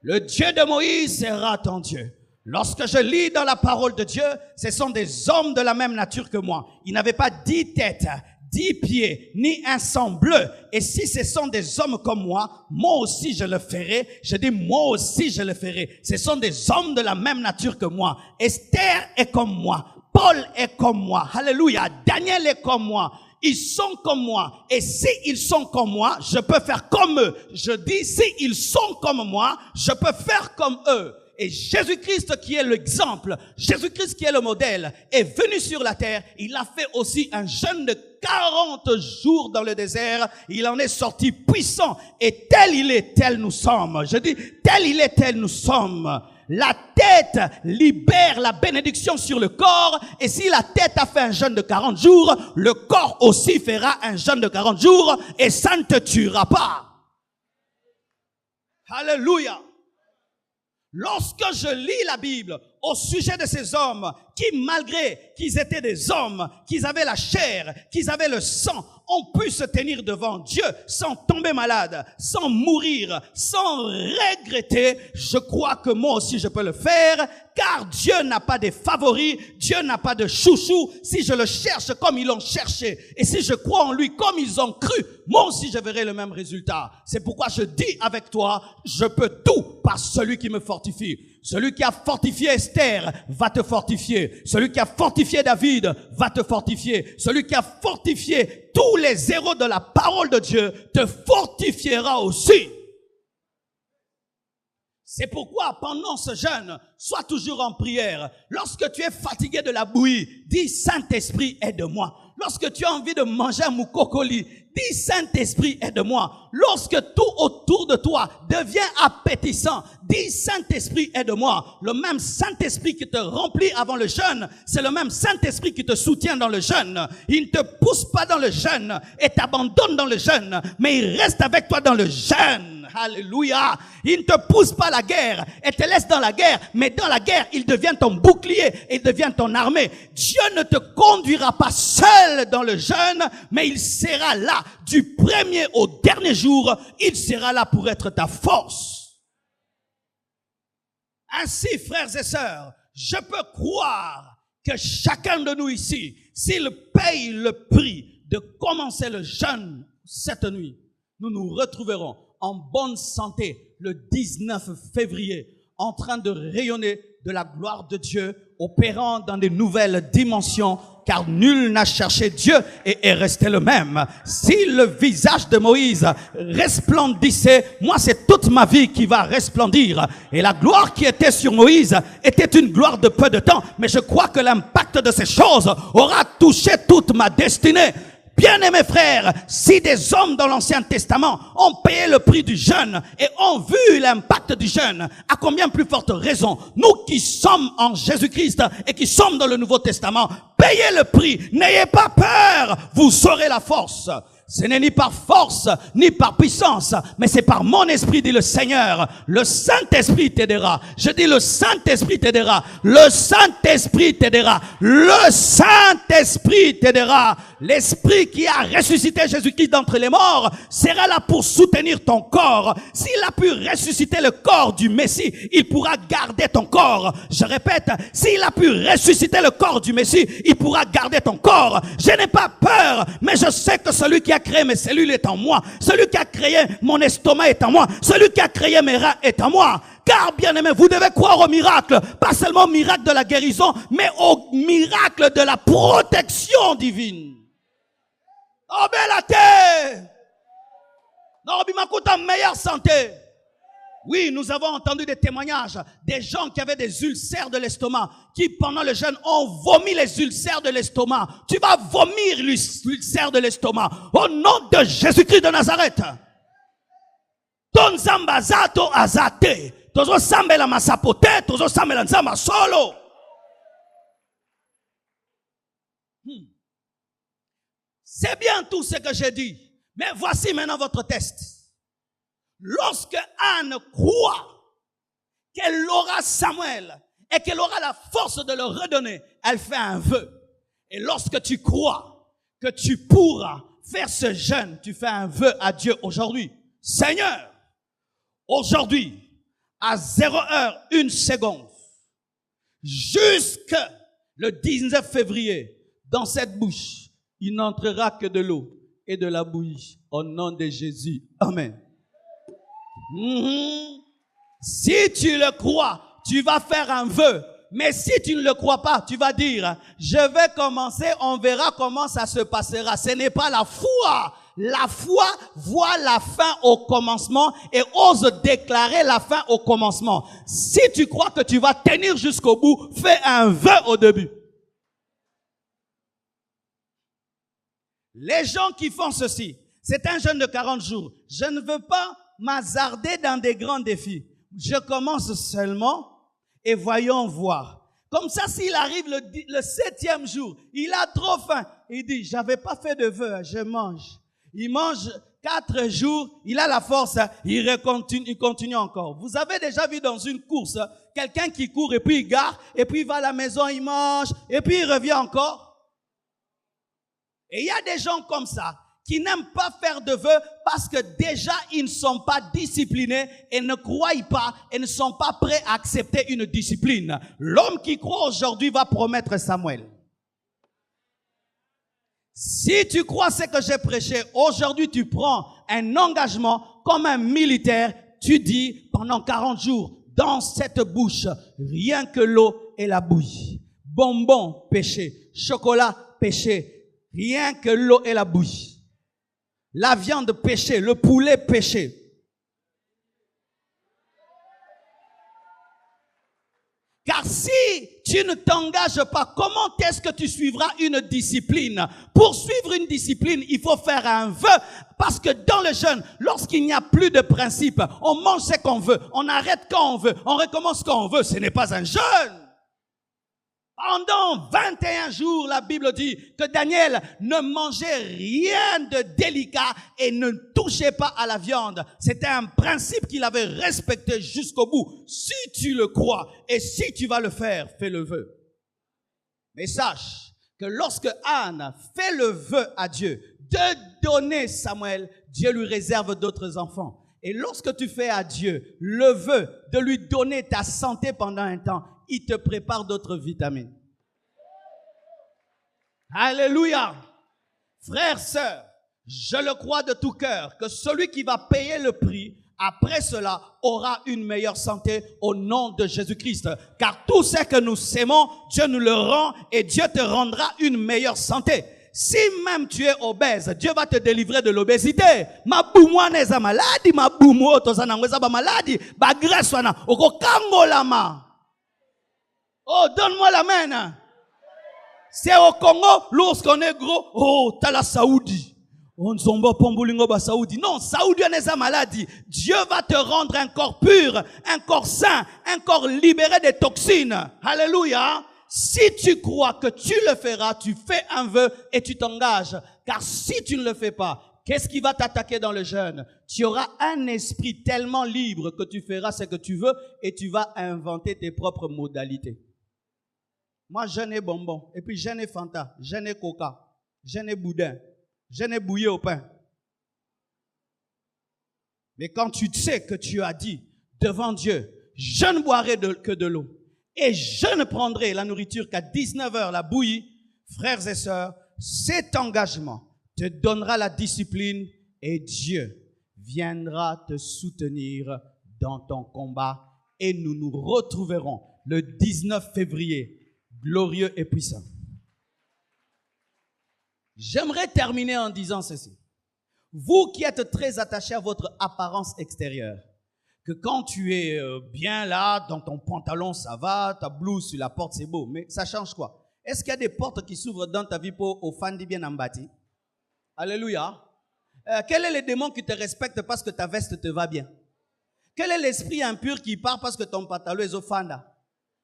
Speaker 2: Le Dieu de Moïse sera ton Dieu. Lorsque je lis dans la parole de Dieu, ce sont des hommes de la même nature que moi. Ils n'avaient pas 10 têtes, 10 pieds, ni un sang bleu. Et si ce sont des hommes comme moi aussi je le ferai. Je dis, moi aussi je le ferai. Ce sont des hommes de la même nature que moi. Esther est comme moi. Paul est comme moi. Alléluia. Daniel est comme moi. Ils sont comme moi. Et si ils sont comme moi, je peux faire comme eux. Je dis, si ils sont comme moi, je peux faire comme eux. Et Jésus-Christ qui est l'exemple, Jésus-Christ qui est le modèle, est venu sur la terre. Il a fait aussi un jeûne de 40 jours dans le désert. Il en est sorti puissant. Et tel il est, tel nous sommes. Je dis, tel il est, tel nous sommes. La tête libère la bénédiction sur le corps. Et si la tête a fait un jeûne de 40 jours, le corps aussi fera un jeûne de 40 jours et ça ne te tuera pas. Alléluia. Lorsque je lis la Bible au sujet de ces hommes qui, malgré qu'ils étaient des hommes, qu'ils avaient la chair, qu'ils avaient le sang, ont pu se tenir devant Dieu sans tomber malade, sans mourir, sans regretter, je crois que moi aussi je peux le faire, car Dieu n'a pas de favoris, Dieu n'a pas de chouchou. Si je le cherche comme ils l'ont cherché, et si je crois en lui comme ils ont cru, moi aussi je verrai le même résultat. C'est pourquoi je dis avec toi, je peux tout par celui qui me fortifie. Celui qui a fortifié Esther va te fortifier. Celui qui a fortifié David va te fortifier. Celui qui a fortifié tous les héros de la parole de Dieu te fortifiera aussi. C'est pourquoi pendant ce jeûne, sois toujours en prière. Lorsque tu es fatigué de la bouillie, dis Saint-Esprit, aide-moi. Lorsque tu as envie de manger un moukokoli, Dis, Saint-Esprit, aide-moi. Lorsque tout autour de toi devient appétissant, dis, Saint-Esprit, aide-moi. Le même Saint-Esprit qui te remplit avant le jeûne, c'est le même Saint-Esprit qui te soutient dans le jeûne. Il ne te pousse pas dans le jeûne et t'abandonne dans le jeûne, mais il reste avec toi dans le jeûne. Alléluia. Il ne te pousse pas à la guerre et te laisse dans la guerre, mais dans la guerre, il devient ton bouclier et il devient ton armée. Dieu ne te conduira pas seul dans le jeûne, mais il sera là du premier au dernier jour. Il sera là pour être ta force. Ainsi, frères et sœurs, je peux croire que chacun de nous ici, s'il paye le prix de commencer le jeûne cette nuit, nous nous retrouverons en bonne santé le 19 février, en train de rayonner de la gloire de Dieu, opérant dans des nouvelles dimensions, car nul n'a cherché Dieu et est resté le même. Si le visage de Moïse resplendissait, moi c'est toute ma vie qui va resplendir. Et la gloire qui était sur Moïse était une gloire de peu de temps, mais je crois que l'impact de ces choses aura touché toute ma destinée. Bien-aimés frères, si des hommes dans l'Ancien Testament ont payé le prix du jeûne et ont vu l'impact du jeûne, à combien plus forte raison, nous qui sommes en Jésus-Christ et qui sommes dans le Nouveau Testament, payez le prix, n'ayez pas peur, vous aurez la force. Ce n'est ni par force, ni par puissance, mais c'est par mon esprit, dit le Seigneur. Le Saint-Esprit t'aidera. Je dis le Saint-Esprit t'aidera. Le Saint-Esprit t'aidera. Le Saint-Esprit t'aidera. L'Esprit qui a ressuscité Jésus-Christ d'entre les morts sera là pour soutenir ton corps. S'il a pu ressusciter le corps du Messie, il pourra garder ton corps. Je répète, s'il a pu ressusciter le corps du Messie, il pourra garder ton corps. Je n'ai pas peur, mais je sais que celui qui a créé mes cellules est en moi. Celui qui a créé mon estomac est en moi. Celui qui a créé mes reins est en moi. Car, bien-aimé, vous devez croire au miracle. Pas seulement au miracle de la guérison, mais au miracle de la protection divine. Oh, belle non, bimakuta meilleure santé. Oui, nous avons entendu des témoignages des gens qui avaient des ulcères de l'estomac, qui pendant le jeûne ont vomi les ulcères de l'estomac. Tu vas vomir l'ulcère de l'estomac au nom de Jésus-Christ de Nazareth. Ton zambazato azate, tozo sambela masapote, tozo sambela nzamba solo. C'est bien tout ce que j'ai dit, mais voici maintenant votre test. Lorsque Anne croit qu'elle aura Samuel et qu'elle aura la force de le redonner, elle fait un vœu. Et lorsque tu crois que tu pourras faire ce jeûne, tu fais un vœu à Dieu aujourd'hui. Seigneur, aujourd'hui, à 0h01, jusque le 19 février, dans cette bouche, il n'entrera que de l'eau et de la bouillie. Au nom de Jésus. Amen. Si tu le crois, tu vas faire un vœu. Mais si tu ne le crois pas, tu vas dire, je vais commencer, on verra comment ça se passera. Ce n'est pas la foi. La foi voit la fin au commencement et ose déclarer la fin au commencement. Si tu crois que tu vas tenir jusqu'au bout, fais un vœu au début. Les gens qui font ceci, c'est un jeûne de 40 jours. Je ne veux pas m'hasarder dans des grands défis. Je commence seulement et voyons voir. Comme ça, s'il arrive le 7e jour, il a trop faim. Il dit, j'avais pas fait de vœu, je mange. Il mange 4 jours, il a la force, il continue encore. Vous avez déjà vu dans une course, quelqu'un qui court et puis il gare, et puis il va à la maison, il mange, et puis il revient encore. Et il y a des gens comme ça qui n'aiment pas faire de vœux parce que déjà ils ne sont pas disciplinés et ne croient pas et ne sont pas prêts à accepter une discipline. L'homme qui croit aujourd'hui va promettre Samuel. Si tu crois ce que j'ai prêché, aujourd'hui tu prends un engagement comme un militaire. Tu dis pendant 40 jours, dans cette bouche, rien que l'eau et la bouillie. Bonbons, péché. Chocolat, péché. Rien que l'eau et la bouillie. La viande, péché. Le poulet, péché. Car si tu ne t'engages pas, comment est-ce que tu suivras une discipline? Pour suivre une discipline, il faut faire un vœu. Parce que dans le jeûne, lorsqu'il n'y a plus de principe, on mange ce qu'on veut, on arrête quand on veut, on recommence quand on veut. Ce n'est pas un jeûne. Pendant 21 jours, la Bible dit que Daniel ne mangeait rien de délicat et ne touchait pas à la viande. C'était un principe qu'il avait respecté jusqu'au bout. Si tu le crois et si tu vas le faire, fais le vœu. Mais sache que lorsque Anne fait le vœu à Dieu de donner Samuel, Dieu lui réserve d'autres enfants. Et lorsque tu fais à Dieu le vœu de lui donner ta santé pendant un temps, il te prépare d'autres vitamines. Alléluia. Frères, sœurs, je le crois de tout cœur que celui qui va payer le prix, après cela, aura une meilleure santé au nom de Jésus-Christ. Car tout ce que nous sémons, Dieu nous le rend et Dieu te rendra une meilleure santé. Si même tu es obèse, Dieu va te délivrer de l'obésité. Ma boumouane eza maladie, ma boumou tozana eza ba maladie, ba graisse wana, oko kangolama. Oh, donne-moi la main. C'est au Congo, lorsqu'on est gros, oh, t'as la Saoudi. On zomba pombulingo ba Saoudi. Non, Saoudi on est maladie. Dieu va te rendre un corps pur, un corps sain, un corps libéré des toxines. Alléluia. Si tu crois que tu le feras, tu fais un vœu et tu t'engages. Car si tu ne le fais pas, qu'est-ce qui va t'attaquer dans le jeûne? Tu auras un esprit tellement libre que tu feras ce que tu veux et tu vas inventer tes propres modalités. Moi, jeûne bonbon, et puis jeûne Fanta, jeûne Coca, jeûne boudin, jeûne bouillie au pain. Mais quand tu sais que tu as dit devant Dieu, je ne boirai que de l'eau, et je ne prendrai la nourriture qu'à 19h, la bouillie, frères et sœurs, cet engagement te donnera la discipline et Dieu viendra te soutenir dans ton combat et nous nous retrouverons le 19 février, glorieux et puissant. J'aimerais terminer en disant ceci. Vous qui êtes très attachés à votre apparence extérieure, que quand tu es bien là, dans ton pantalon, ça va, ta blouse sur la porte, c'est beau. Mais ça change quoi? Est-ce qu'il y a des portes qui s'ouvrent dans ta vie pour au fandi bien embâti? Alléluia. Quel est le démon qui te respecte parce que ta veste te va bien? Quel est l'esprit impur qui part parce que ton pantalon est au fanda?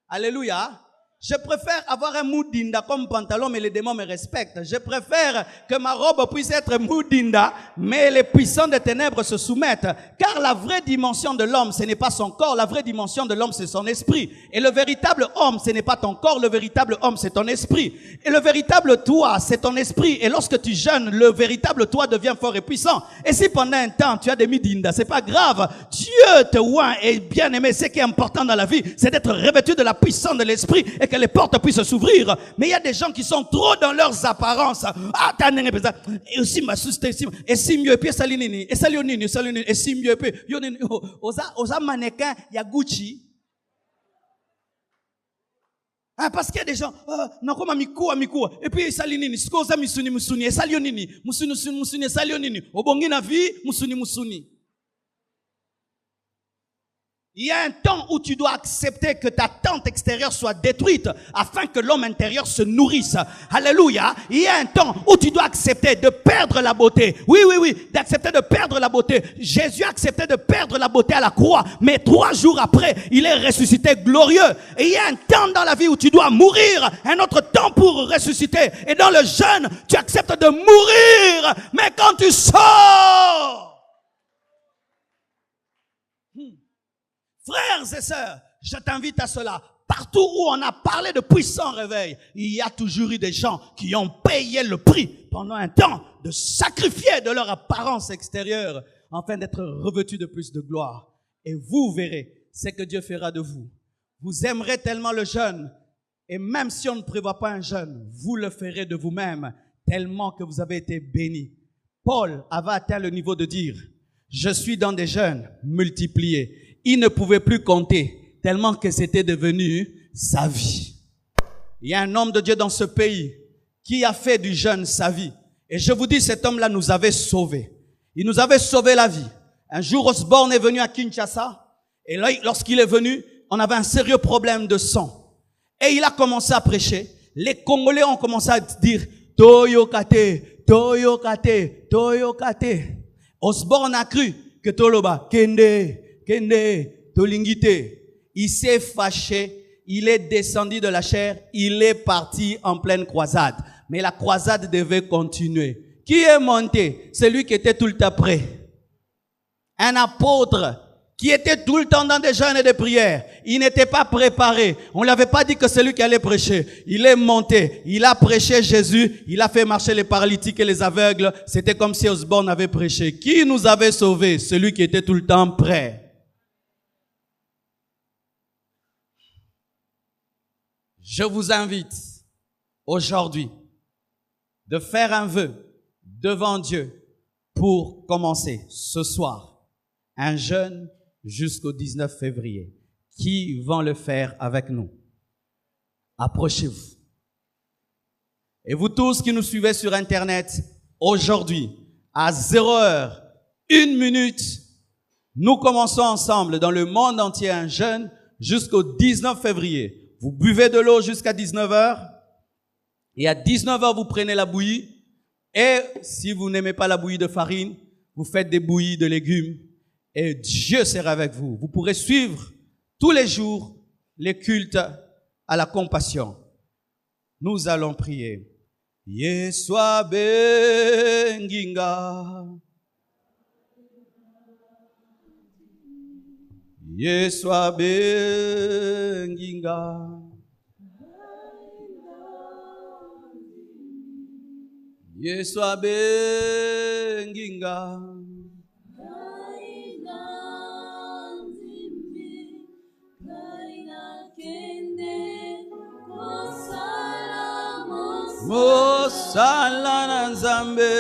Speaker 2: Alléluia. Je préfère avoir un moudinda comme pantalon, mais les démons me respectent. Je préfère que ma robe puisse être moudinda, mais les puissants des ténèbres se soumettent. Car la vraie dimension de l'homme, ce n'est pas son corps. La vraie dimension de l'homme, c'est son esprit. Et le véritable homme, ce n'est pas ton corps. Le véritable homme, c'est ton esprit. Et le véritable toi, c'est ton esprit. Et lorsque tu jeûnes, le véritable toi devient fort et puissant. Et si pendant un temps, tu as des midinda, c'est pas grave. Dieu te oint et bien aimé. Ce qui est important dans la vie, c'est d'être revêtu de la puissance de l'esprit et que les portes puissent s'ouvrir. Mais il y a des gens qui sont trop dans leurs apparences. Ah, et aussi ma sustain, et si mieux, et puis salinini, et salionini, et si mieux, et puis yonini, osa mannequin, ya Gucci. Ah, parce qu'il y a des gens, non, comme amico, et puis salinini, skoza musuni, et salionini, musuni, salionini, obongina vie, musuni. Il y a un temps où tu dois accepter que ta tente extérieure soit détruite afin que l'homme intérieur se nourrisse. Alléluia. Il y a un temps où tu dois accepter de perdre la beauté. Oui, d'accepter de perdre la beauté. Jésus a accepté de perdre la beauté à la croix, mais 3 jours après, il est ressuscité glorieux. Et il y a un temps dans la vie où tu dois mourir, un autre temps pour ressusciter. Et dans le jeûne, tu acceptes de mourir, mais quand tu sors, frères et sœurs, je t'invite à cela. Partout où on a parlé de puissant réveil, il y a toujours eu des gens qui ont payé le prix pendant un temps de sacrifier de leur apparence extérieure afin d'être revêtus de plus de gloire. Et vous verrez ce que Dieu fera de vous. Vous aimerez tellement le jeûne et même si on ne prévoit pas un jeûne, vous le ferez de vous-même tellement que vous avez été bénis. Paul avait atteint le niveau de dire, je suis dans des jeûnes multipliés. Il ne pouvait plus compter, tellement que c'était devenu sa vie. Il y a un homme de Dieu dans ce pays qui a fait du jeûne sa vie. Et je vous dis, cet homme-là nous avait sauvés. Il nous avait sauvé la vie. Un jour, Osborne est venu à Kinshasa. Et là, lorsqu'il est venu, on avait un sérieux problème de sang. Et il a commencé à prêcher. Les Congolais ont commencé à dire Toyokate, Toyokate, Toyokate. Osborne a cru que Toloba, Kende, Kende, Tolingite. Il s'est fâché, il est descendu de la chair, il est parti en pleine croisade. Mais la croisade devait continuer. Qui est monté? Celui qui était tout le temps prêt. Un apôtre qui était tout le temps dans des jeûnes et des prières. Il n'était pas préparé. On ne l'avait pas dit que c'est lui qui allait prêcher. Il est monté. Il a prêché Jésus. Il a fait marcher les paralytiques et les aveugles. C'était comme si Osborne avait prêché. Qui nous avait sauvés? Celui qui était tout le temps prêt. Je vous invite aujourd'hui de faire un vœu devant Dieu pour commencer ce soir un jeûne jusqu'au 19 février. Qui vont le faire avec nous? Approchez-vous. Et vous tous qui nous suivez sur Internet, aujourd'hui, à 0h, 1 minute, nous commençons ensemble dans le monde entier un jeûne jusqu'au 19 février. Vous buvez de l'eau jusqu'à 19h. Et à 19h, vous prenez la bouillie. Et si vous n'aimez pas la bouillie de farine, vous faites des bouillies de légumes. Et Dieu sera avec vous. Vous pourrez suivre tous les jours les cultes à la compassion. Nous allons prier. Yeswa benginga. Yeswa benginga. Yeswa benginga. Mosala na Nzambe.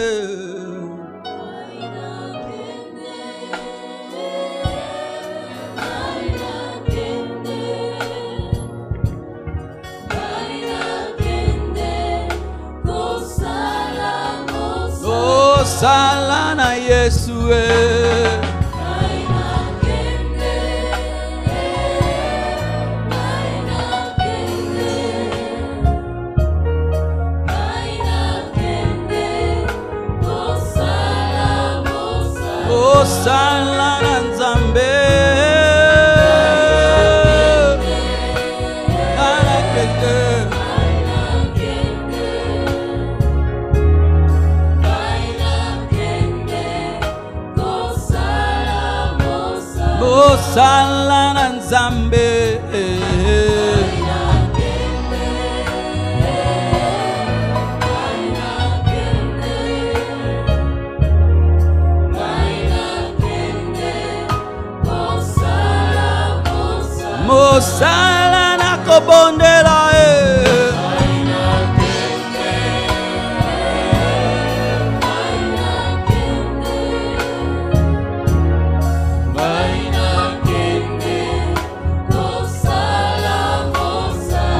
Speaker 2: Mosala na Yesu. Mosala na Nzambe. Mosala na Nzambe. Mosala na kobondela.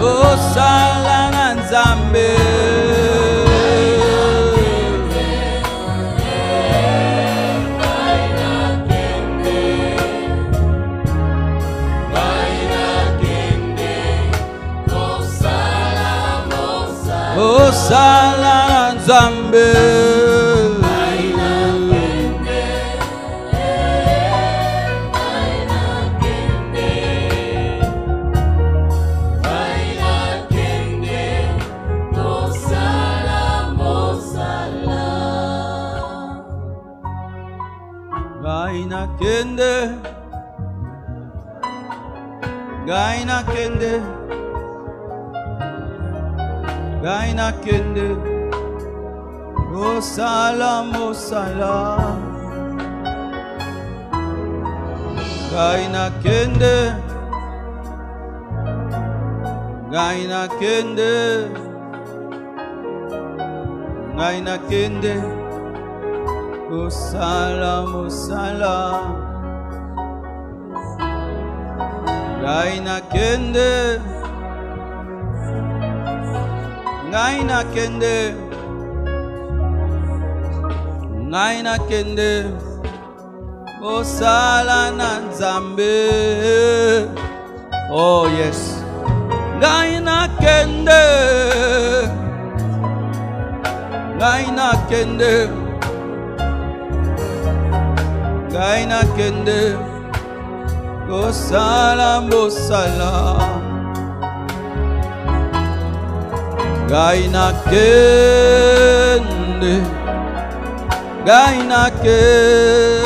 Speaker 2: Mosala na Nzambe. Mosala na Nzambe. Gaina kende, Gaina kende, Gaina kende, Mosala, Mosala, Gaina kende, Gaina kende, Gaina kende, Mosala, Mosala, Gaina kende, Gaina kende, Gaina kende, Mosala na Nzambe. Oh yes. Gaina kende. Gaina kende. Gaina kende. Bosala bosala. Gaina kende. Gaina kende.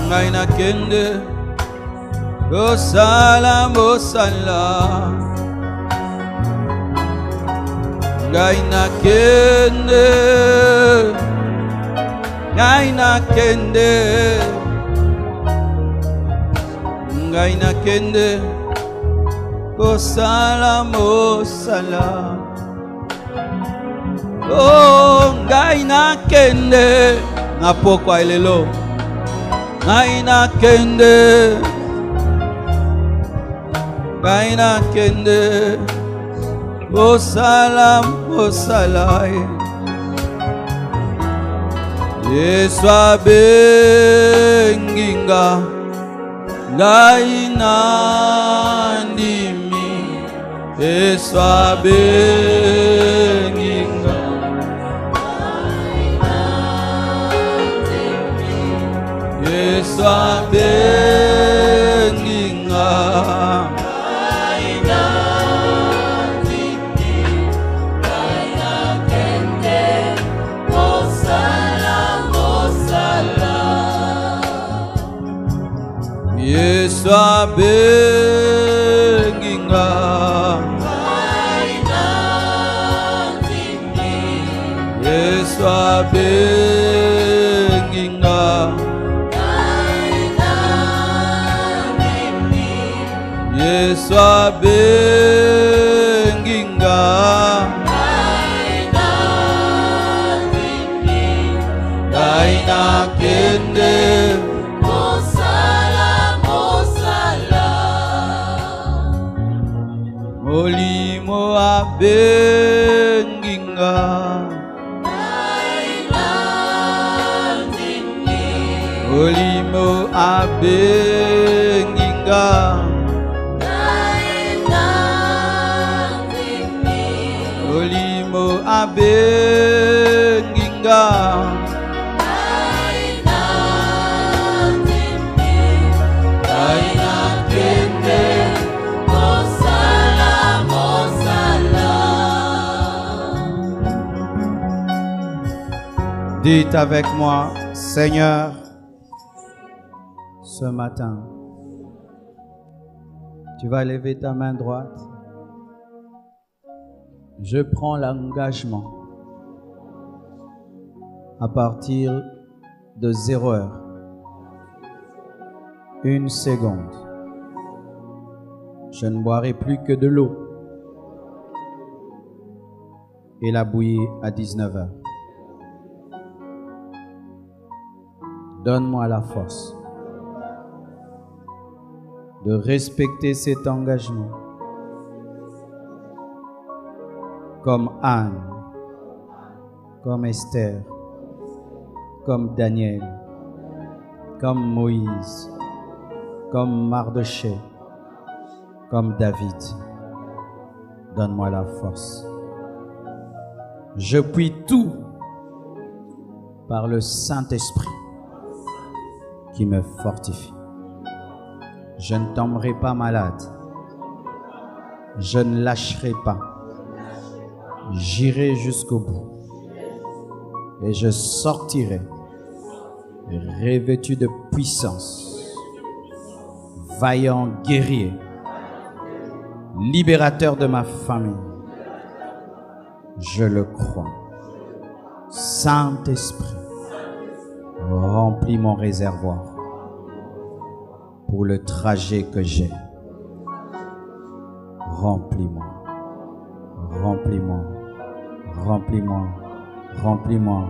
Speaker 2: Gaina kende. Bosala bosala. Gaina kende. Gaina kende. Gaina kende. Bosala bosala. Oh, gaina kende. Napokwa ilelo. Gaina kende. Gaina kende. Bosala bosala. Yesu abenginga. Gaina ndimi. Yesu abenginga. Yesu abenginga. Yesu abenginga. Yesu abenginga. Yesu abenginga. Gaina kende. Molimo abenginga. Molimo abenginga. Molimo abenginga. Gaina kende. Dites avec moi, Seigneur, ce matin, tu vas lever ta main droite. Je prends l'engagement à partir de 0 heure, 1 seconde. Je ne boirai plus que de l'eau et la bouillie à 19 heures. Donne-moi la force de respecter cet engagement comme Anne, comme Esther, comme Daniel, comme Moïse, comme Mardochée, comme David. Donne-moi la force. Je puis tout par le Saint-Esprit qui me fortifie. Je ne tomberai pas malade. Je ne lâcherai pas. J'irai jusqu'au bout. Et je sortirai revêtu de puissance, vaillant guerrier, libérateur de ma famille. Je le crois. Saint-Esprit, remplis mon réservoir pour le trajet que j'ai. Remplis-moi, remplis-moi, remplis-moi, remplis-moi,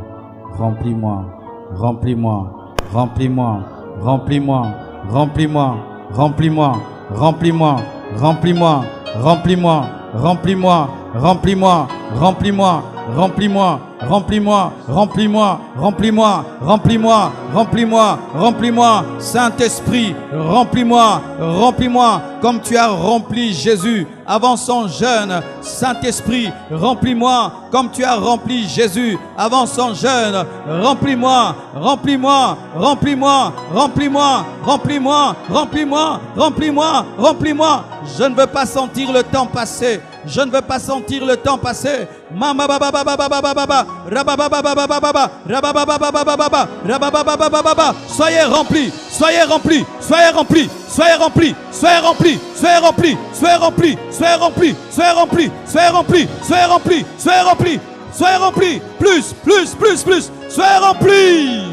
Speaker 2: remplis-moi, remplis-moi, remplis-moi, remplis-moi, remplis-moi, remplis-moi, remplis-moi, remplis-moi, remplis-moi, remplis-moi, remplis-moi, remplis-moi,
Speaker 1: remplis-moi, remplis-moi, remplis-moi, remplis-moi, remplis-moi, remplis-moi, remplis-moi, Saint-Esprit, remplis-moi, remplis-moi, comme tu as rempli Jésus avant son jeûne. Saint-Esprit, remplis-moi, comme tu as rempli Jésus avant son jeûne. Remplis-moi, remplis-moi, remplis-moi, remplis-moi, remplis-moi, remplis-moi, remplis-moi, remplis-moi. Je ne veux pas sentir le temps passer. Je ne veux pas sentir le temps passer. Mama baba baba baba baba rababa baba baba baba rababa baba baba baba rababa baba baba baba. Soyez remplis, soyez remplis, soyez remplis, soyez remplis, soyez remplis, soyez remplis, soyez remplis, soyez remplis, soyez remplis, soyez remplis, soyez remplis, soyez remplis, soyez remplis, plus, plus, plus, plus, soyez remplis.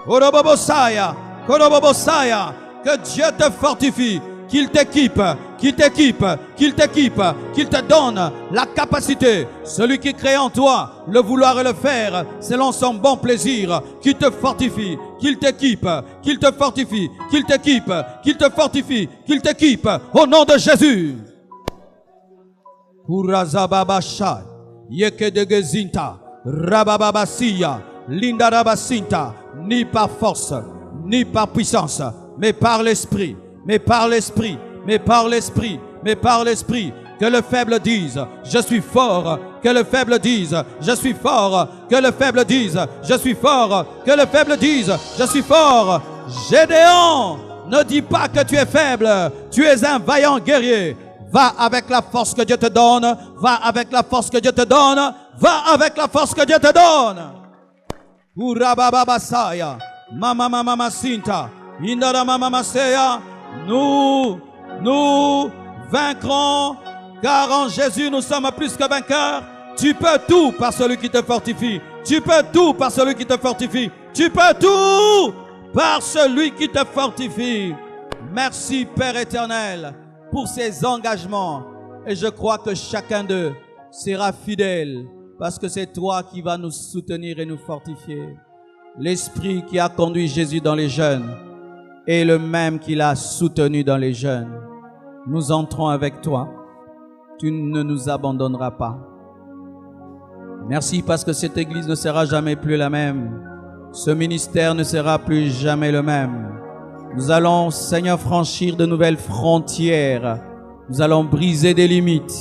Speaker 1: Korobobosaya, korobobosaya, que Dieu te fortifie. Qu'il t'équipe, qu'il t'équipe, qu'il t'équipe, qu'il te donne la capacité. Celui qui crée en toi le vouloir et le faire selon son bon plaisir, qu'il te fortifie, qu'il t'équipe, qu'il te fortifie, qu'il t'équipe, qu'il te fortifie, qu'il t'équipe. Au nom de Jésus. Kurazababasha, yekedegezinta, rabababasiya, lindarabasinta, ni par force, ni par puissance, mais par l'Esprit. Mais par l'Esprit, mais par l'Esprit, mais par l'Esprit, que le faible dise, je suis fort, que le faible dise, je suis fort, que le faible dise, je suis fort, que le faible dise, je suis fort. Gédéon, ne dis pas que tu es faible, tu es un vaillant guerrier. Va avec la force que Dieu te donne, va avec la force que Dieu te donne, va avec la force que Dieu te donne. Urabababasaya, mama mama sinta, indara mama seya. Nous vaincrons, car en Jésus nous sommes plus que vainqueurs. Tu peux tout par celui qui te fortifie. Tu peux tout par celui qui te fortifie. Tu peux tout par celui qui te fortifie. Merci Père éternel pour ces engagements. Et je crois que chacun d'eux sera fidèle parce que c'est toi qui vas nous soutenir et nous fortifier. L'Esprit qui a conduit Jésus dans les jeûnes et le même qui l'a soutenu dans les jeûnes. Nous entrons avec toi. Tu ne nous abandonneras pas. Merci parce que cette église ne sera jamais plus la même. Ce ministère ne sera plus jamais le même. Nous allons, Seigneur, franchir de nouvelles frontières. Nous allons briser des limites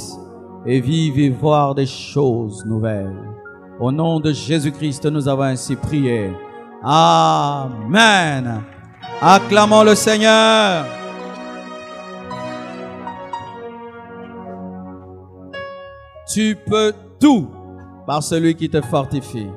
Speaker 1: et vivre et voir des choses nouvelles. Au nom de Jésus-Christ, nous avons ainsi prié. Amen. Acclamons le Seigneur. Tu peux tout par celui qui te fortifie.